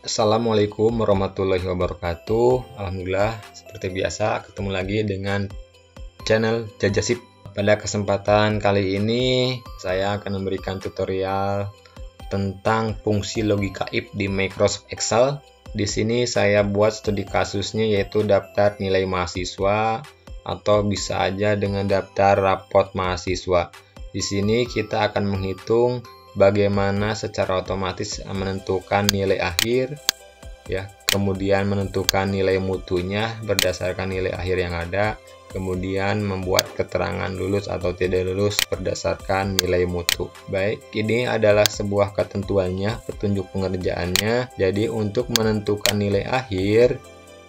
Assalamualaikum warahmatullahi wabarakatuh. Alhamdulillah, seperti biasa ketemu lagi dengan channel Jajasip. Pada kesempatan kali ini saya akan memberikan tutorial tentang fungsi logika if di Microsoft Excel. Di sini saya buat studi kasusnya yaitu daftar nilai mahasiswa atau bisa aja dengan daftar rapot mahasiswa. Di sini kita akan menghitung bagaimana secara otomatis menentukan nilai akhir, ya, kemudian menentukan nilai mutunya berdasarkan nilai akhir yang ada, kemudian membuat keterangan lulus atau tidak lulus berdasarkan nilai mutu. Baik, ini adalah sebuah ketentuannya, petunjuk pengerjaannya. Jadi untuk menentukan nilai akhir,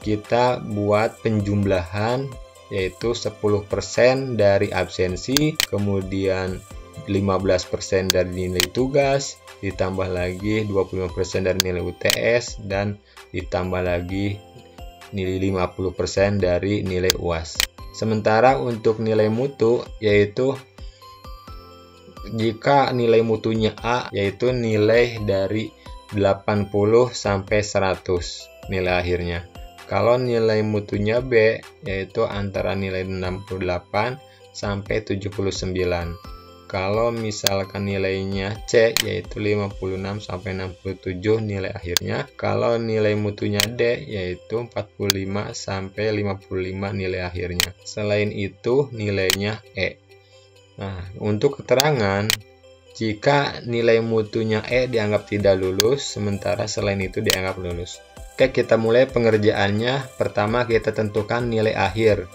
kita buat penjumlahan yaitu 10% dari absensi, kemudian 15% dari nilai tugas, ditambah lagi 25% dari nilai UTS, dan ditambah lagi nilai 50% dari nilai UAS. Sementara untuk nilai mutu, yaitu jika nilai mutunya A, yaitu nilai dari 80 sampai 100 nilai akhirnya. Kalau nilai mutunya B, yaitu antara nilai 68 sampai 79. Kalau misalkan nilainya C, yaitu 56 sampai 67 nilai akhirnya. Kalau nilai mutunya D, yaitu 45 sampai 55 nilai akhirnya. Selain itu nilainya E. Nah, untuk keterangan, jika nilai mutunya E dianggap tidak lulus, sementara selain itu dianggap lulus. Oke, kita mulai pengerjaannya. Pertama kita tentukan nilai akhir.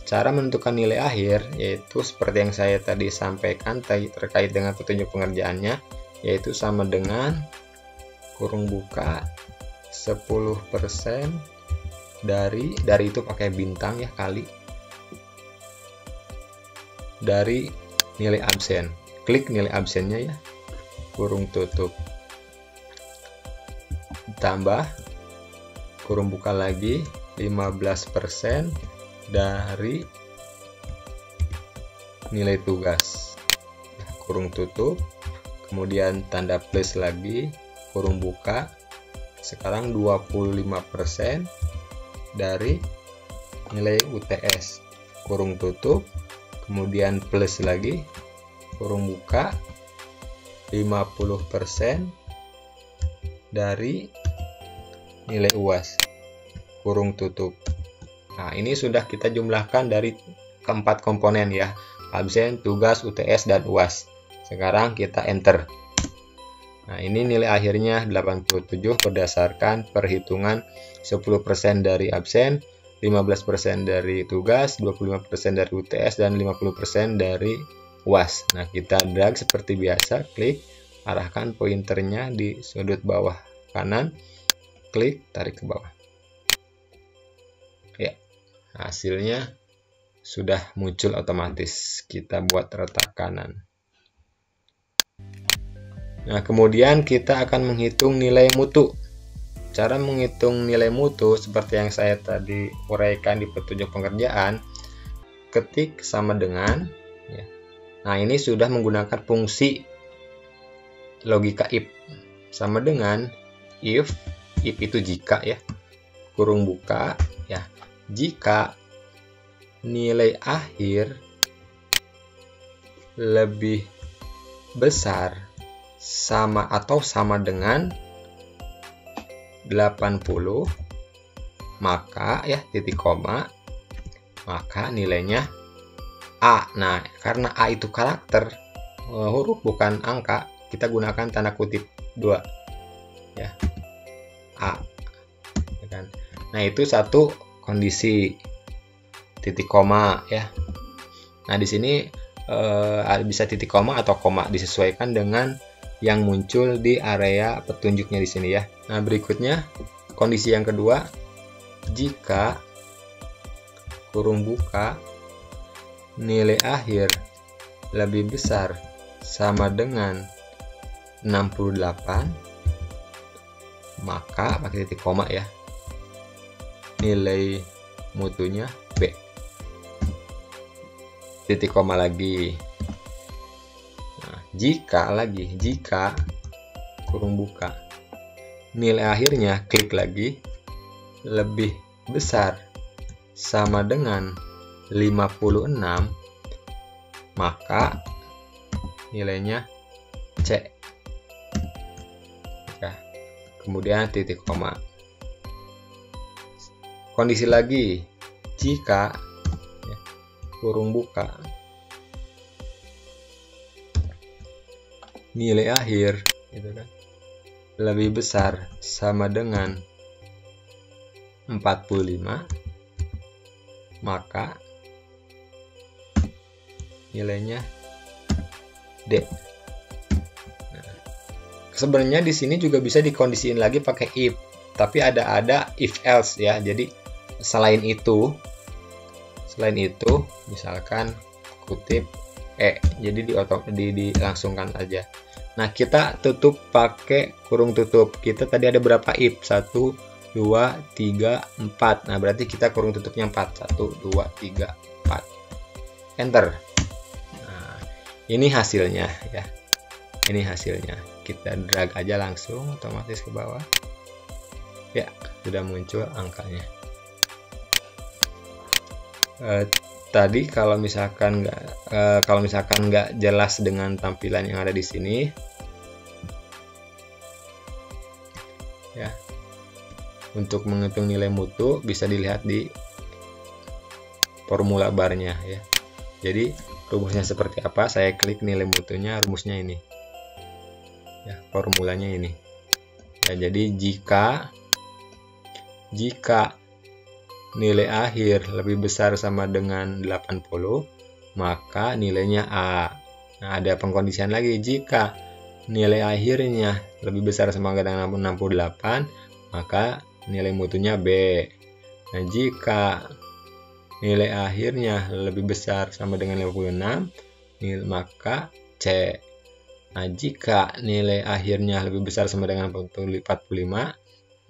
Cara menentukan nilai akhir yaitu seperti yang saya tadi sampaikan terkait dengan petunjuk pengerjaannya, yaitu sama dengan kurung buka 10% dari itu pakai bintang ya, kali dari nilai absen. Klik nilai absennya ya, kurung tutup, tambah kurung buka lagi 15% dari nilai tugas, kurung tutup, kemudian tanda plus lagi, kurung buka, sekarang 25% dari nilai UTS, kurung tutup, kemudian plus lagi, kurung buka, 50% dari nilai UAS, kurung tutup. Nah, ini sudah kita jumlahkan dari keempat komponen ya, absen, tugas, UTS, dan UAS. Sekarang kita enter. Nah, ini nilai akhirnya 87 berdasarkan perhitungan 10% dari absen, 15% dari tugas, 25% dari UTS, dan 50% dari UAS. Nah, kita drag seperti biasa, klik, arahkan pointernya di sudut bawah kanan, klik, tarik ke bawah. Ya, hasilnya sudah muncul otomatis. Kita buat retak kanan. Nah, kemudian kita akan menghitung nilai mutu. Cara menghitung nilai mutu seperti yang saya tadi uraikan di petunjuk pengerjaan, ketik sama dengan ya. Nah, ini sudah menggunakan fungsi logika if. Sama dengan if itu jika ya, kurung buka ya, jika nilai akhir lebih besar sama atau sama dengan 80, maka ya titik koma, maka nilainya A. Nah, karena A itu karakter, huruf bukan angka, kita gunakan tanda kutip 2 ya, A ya kan? Nah, itu satu kondisi titik koma ya. Nah, di sini bisa titik koma atau koma, disesuaikan dengan yang muncul di area petunjuknya di sini ya. Nah, berikutnya kondisi yang kedua, jika kurung buka nilai akhir lebih besar sama dengan 68, maka pakai titik koma ya, nilai mutunya B. Titik koma lagi. Nah, jika kurung buka nilai akhirnya, klik lagi, lebih besar sama dengan 56, maka nilainya C. Ya, kemudian titik koma. Kondisi lagi, jika kurung buka, nilai akhir gitu kan, lebih besar sama dengan 45, maka nilainya D. Nah, sebenarnya di sini juga bisa dikondisiin lagi pakai if, tapi ada if else ya. Jadi selain itu misalkan kutip jadi dilangsungkan aja. Nah, kita tutup pakai kurung tutup. Kita tadi ada berapa if? 1, 2, 3, 4. Nah, berarti kita kurung tutupnya 4. 1, 2, 3, 4. Enter. Nah, ini hasilnya ya. Ini hasilnya. Kita drag aja langsung otomatis ke bawah. Ya, sudah muncul angkanya. Tadi kalau misalkan nggak jelas dengan tampilan yang ada di sini ya, untuk menghitung nilai mutu bisa dilihat di formula barnya ya. Jadi rumusnya seperti apa? Saya klik nilai mutunya, rumusnya ini ya, formulanya ini ya. Jadi jika nilai akhir lebih besar sama dengan 80, maka nilainya A. Nah, ada pengkondisian lagi, jika nilai akhirnya lebih besar sama dengan 68, maka nilai mutunya B. Nah, jika nilai akhirnya lebih besar sama dengan 56, maka C. Nah, jika nilai akhirnya lebih besar sama dengan 45,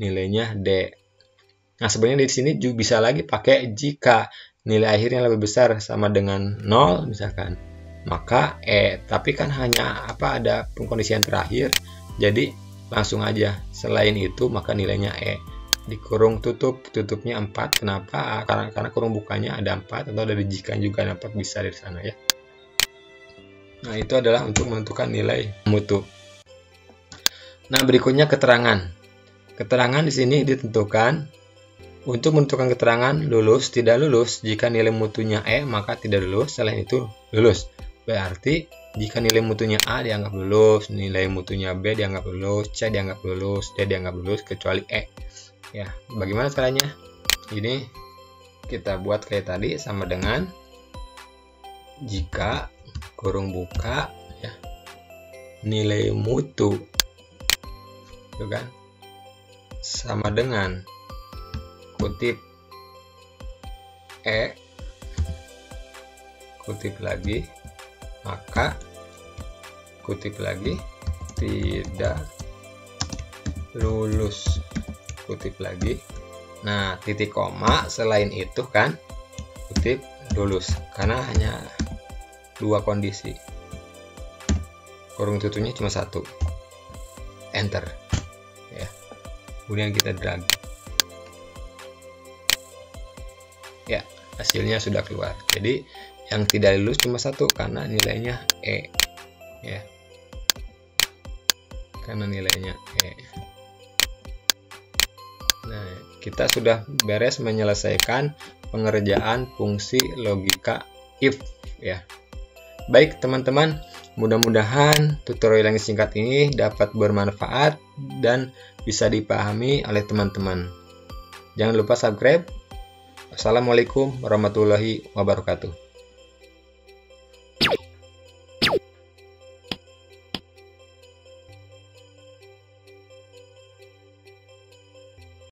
nilainya D. Nah, sebenarnya di sini juga bisa lagi pakai jika nilai akhirnya lebih besar sama dengan 0 misalkan, maka E. Tapi kan hanya ada pengkondisian terakhir, jadi langsung aja. Selain itu maka nilainya E. Di kurung tutupnya 4. Kenapa? Karena kurung bukanya ada 4, atau dari jika juga dapat bisa dari sana ya. Nah, itu adalah untuk menentukan nilai mutu. Nah, berikutnya keterangan. Keterangan di sini ditentukan untuk menentukan keterangan lulus, tidak lulus. Jika nilai mutunya E, maka tidak lulus. Selain itu lulus. Berarti jika nilai mutunya A dianggap lulus, nilai mutunya B dianggap lulus, C dianggap lulus, D dianggap lulus, kecuali E. Ya, bagaimana caranya? Ini kita buat kayak tadi, sama dengan jika kurung buka ya, nilai mutu itu kan sama dengan kutip E, kutip lagi, maka kutip lagi tidak lulus, kutip lagi. Nah, titik koma selain itu kan kutip lulus, karena hanya dua kondisi, kurung tutupnya cuma satu. Enter ya, kemudian kita drag ya, hasilnya sudah keluar. Jadi yang tidak lulus cuma satu karena nilainya E ya, karena nilainya E. Nah, kita sudah beres menyelesaikan pengerjaan fungsi logika if ya. Baik teman-teman, mudah-mudahan tutorial yang singkat ini dapat bermanfaat dan bisa dipahami oleh teman-teman. Jangan lupa subscribe. Assalamualaikum warahmatullahi wabarakatuh.